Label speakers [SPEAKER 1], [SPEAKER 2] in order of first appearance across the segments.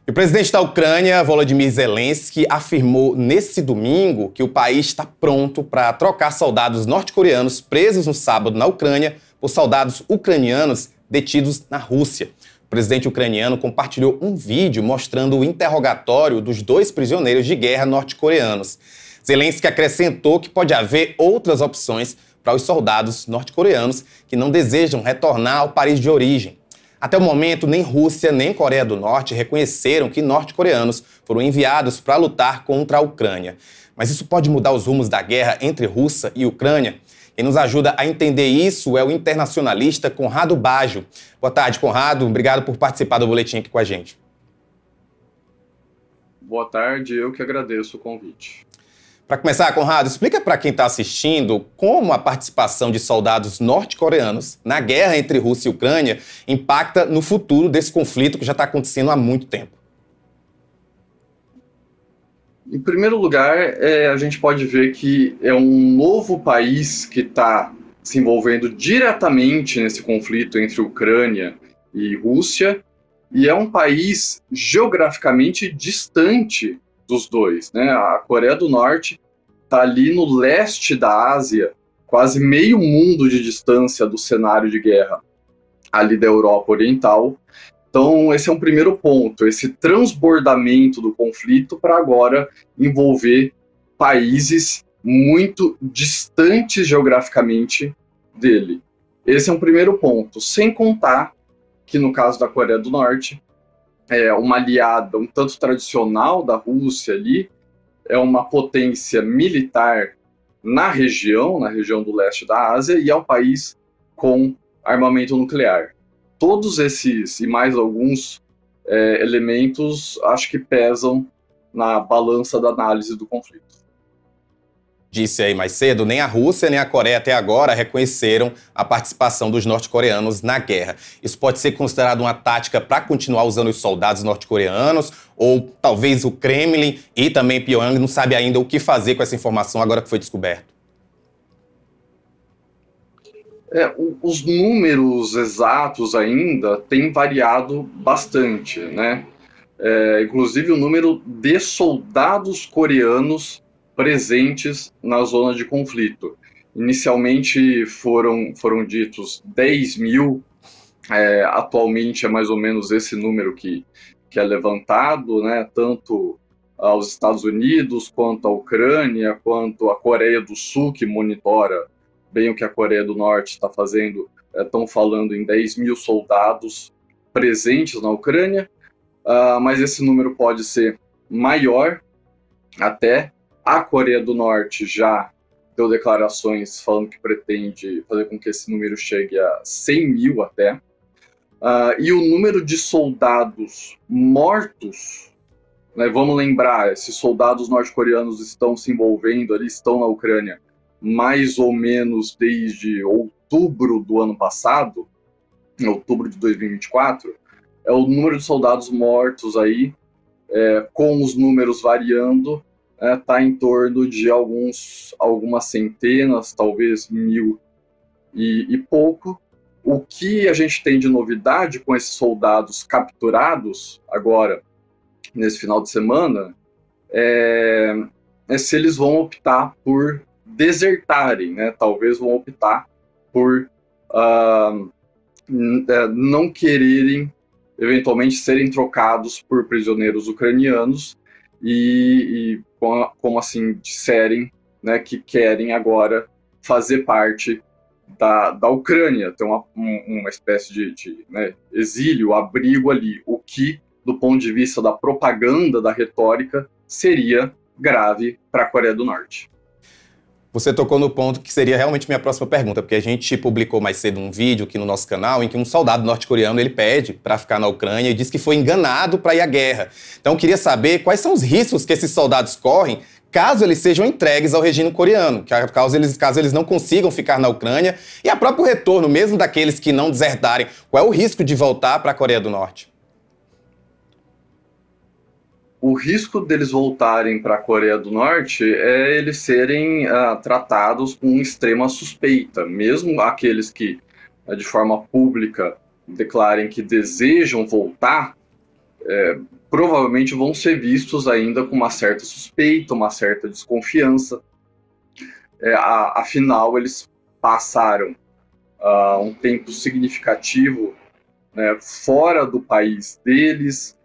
[SPEAKER 1] E o presidente da Ucrânia, Volodymyr Zelensky, afirmou nesse domingo que o país está pronto para trocar soldados norte-coreanos presos no sábado na Ucrânia por soldados ucranianos detidos na Rússia. O presidente ucraniano compartilhou um vídeo mostrando o interrogatório dos 2 prisioneiros de guerra norte-coreanos. Zelensky acrescentou que pode haver outras opções para os soldados norte-coreanos que não desejam retornar ao país de origem. Até o momento, nem Rússia nem Coreia do Norte reconheceram que norte-coreanos foram enviados para lutar contra a Ucrânia. Mas isso pode mudar os rumos da guerra entre Rússia e Ucrânia? Quem nos ajuda a entender isso é o internacionalista Conrado Baggio. Boa tarde, Conrado. Obrigado por participar do boletim aqui com a gente.
[SPEAKER 2] Boa tarde, eu que agradeço o convite.
[SPEAKER 1] Para começar, Conrado, explica para quem está assistindo como a participação de soldados norte-coreanos na guerra entre Rússia e Ucrânia impacta no futuro desse conflito que já está acontecendo há muito tempo.
[SPEAKER 2] Em primeiro lugar, a gente pode ver que é um novo país que está se envolvendo diretamente nesse conflito entre Ucrânia e Rússia, e é um país geograficamente distante dos dois, né? A Coreia do Norte está ali no leste da Ásia, quase meio mundo de distância do cenário de guerra ali da Europa Oriental. Então, esse é um primeiro ponto, esse transbordamento do conflito para agora envolver países muito distantes geograficamente dele. Esse é um primeiro ponto, sem contar que no caso da Coreia do Norte, é uma aliada um tanto tradicional da Rússia ali, é uma potência militar na região do leste da Ásia, e é um país com armamento nuclear. Todos esses e mais alguns elementos acho que pesam na balança da análise do conflito.
[SPEAKER 1] Disse aí mais cedo, nem a Rússia nem a Coreia até agora reconheceram a participação dos norte-coreanos na guerra. Isso pode ser considerado uma tática para continuar usando os soldados norte-coreanos, ou talvez o Kremlin e também Pyongyang não sabe ainda o que fazer com essa informação agora que foi descoberto.
[SPEAKER 2] Os números exatos ainda têm variado bastante, né? Inclusive o número de soldados coreanos presentes na zona de conflito. Inicialmente foram ditos 10 mil, atualmente é mais ou menos esse número que é levantado, né? Tanto aos Estados Unidos, quanto a Ucrânia, quanto a Coreia do Sul, que monitora bem o que a Coreia do Norte está fazendo, estão falando em 10 mil soldados presentes na Ucrânia, mas esse número pode ser maior até. A Coreia do Norte já deu declarações falando que pretende fazer com que esse número chegue a 100 mil até. E o número de soldados mortos, né, vamos lembrar, esses soldados norte-coreanos estão se envolvendo ali, estão na Ucrânia, mais ou menos desde outubro do ano passado, em outubro de 2024, o número de soldados mortos aí, com os números variando, está em torno de algumas centenas, talvez 1000 e pouco. O que a gente tem de novidade com esses soldados capturados agora, nesse final de semana, é se eles vão optar por desertarem, né? Talvez vão optar por não quererem eventualmente serem trocados por prisioneiros ucranianos e como assim disserem, né, que querem agora fazer parte da Ucrânia, ter uma espécie de né, exílio, abrigo ali, o que, do ponto de vista da propaganda, da retórica, seria grave para a Coreia do Norte.
[SPEAKER 1] Você tocou no ponto que seria realmente minha próxima pergunta, porque a gente publicou mais cedo um vídeo aqui no nosso canal em que um soldado norte-coreano ele pede para ficar na Ucrânia e diz que foi enganado para ir à guerra. Então eu queria saber quais são os riscos que esses soldados correm caso eles sejam entregues ao regime coreano, caso eles não consigam ficar na Ucrânia, e a próprio retorno, mesmo daqueles que não desertarem, qual é o risco de voltar para a Coreia do Norte?
[SPEAKER 2] O risco deles voltarem para a Coreia do Norte é eles serem tratados com extrema suspeita, mesmo aqueles que, de forma pública, declarem que desejam voltar, provavelmente vão ser vistos ainda com uma certa suspeita, uma certa desconfiança. Afinal, eles passaram um tempo significativo, né, fora do país deles,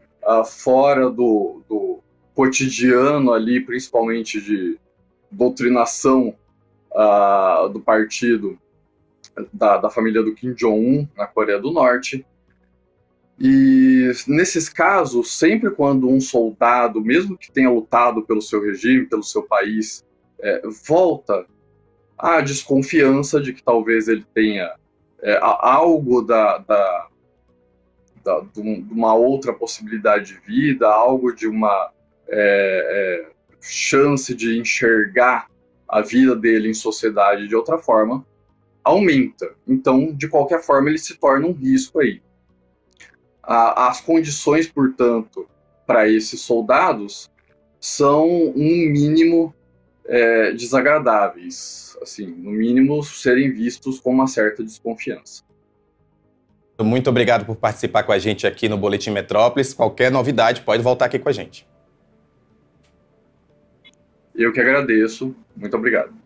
[SPEAKER 2] fora do cotidiano ali, principalmente de doutrinação do partido da família do Kim Jong-un na Coreia do Norte. E nesses casos, sempre quando um soldado, mesmo que tenha lutado pelo seu regime, pelo seu país, volta, há desconfiança de que talvez ele tenha algo de uma outra possibilidade de vida, algo de uma chance de enxergar a vida dele em sociedade de outra forma, aumenta. Então, de qualquer forma, ele se torna um risco aí. As condições, portanto, para esses soldados são, no mínimo, desagradáveis. Assim, no mínimo, serem vistos com uma certa desconfiança.
[SPEAKER 1] Muito obrigado por participar com a gente aqui no Boletim Metrópolis. Qualquer novidade, pode voltar aqui com a gente.
[SPEAKER 2] Eu que agradeço. Muito obrigado.